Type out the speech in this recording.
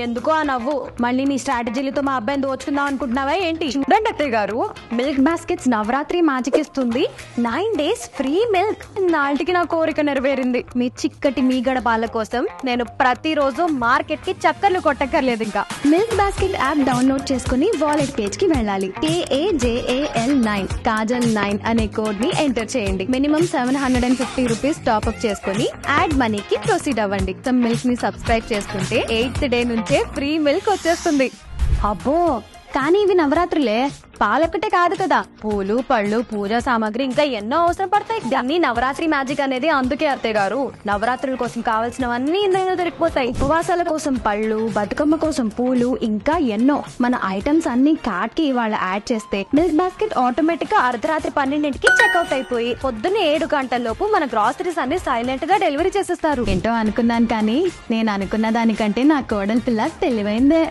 ఎందుకో ఆ నవ్వు? మళ్ళీ నీ స్ట్రాటజీలతో మా అబ్బాయిని దోచుకుందాం అనుకుంటున్నావా ఏంటి? చూడండి అత్తయ్య గారు, మిల్క్ బాస్కెట్స్ నవరాత్రి మ్యాజిక్ ఇస్తుంది. 9 days ఫ్రీ మిల్క్. నాటికి నా కోరిక నెరవేరింది. మీ చిక్కటి మీగడ పాల కోసం నేను ప్రతిరోజు మార్కెట్ కి చక్కర్లు కొట్టక్కర్లేదు. ఇంకా మిల్క్ బాస్కెట్ యాప్ డౌన్లోడ్ చేసుకుని వాలెట్ పేజ్ కి వెళ్ళాలి. KAJAL9 కాజల్ 9 అనే కోడ్ ని ఎంటర్ చేయండి. మినిమం 750 రూపీస్ టాప్అప్ చేసుకుని యాడ్ మనీకి ప్రొసీడ్ అవ్వండి. మిల్క్ ని సబ్స్క్రైబ్ చేసుకుంటే 8th డే నుంచే ఫ్రీ మిల్క్ వచ్చేస్తుంది. అబ్బో, కానీ ఇవి నవరాత్రులే. పాలొక్కటే కాదు కదా, పూలు, పళ్ళు, పూజా సామాగ్రి ఇంకా ఎన్నో అవసరం పడతాయి. దాన్ని నవరాత్రి మ్యాజిక్ అనేది అందుకే అత్తయ్య గారు. నవరాత్రుల కోసం కావాల్సినవన్నీ ఇందులో దొరికిపోతాయి. ఉపవాసాల కోసం పళ్ళు, బతుకమ్మ కోసం పూలు, ఇంకా ఎన్నో. మన ఐటమ్స్ అన్ని కార్ట్ కి ఇవాళ యాడ్ చేస్తే మిల్క్ బాస్కెట్ ఆటోమేటిక్ గా అర్ధరాత్రి 12కి చెక్అవుట్ అయిపోయి పొద్దున్న 7 గంటల లోపు మన గ్రాసరీస్ అన్ని సైలెంట్ గా డెలివరీ చేసేస్తారు. ఏంటో అనుకున్నాను, కానీ నేను అనుకున్న దానికంటే నా కోడలి పిల్ల తెలివైందే.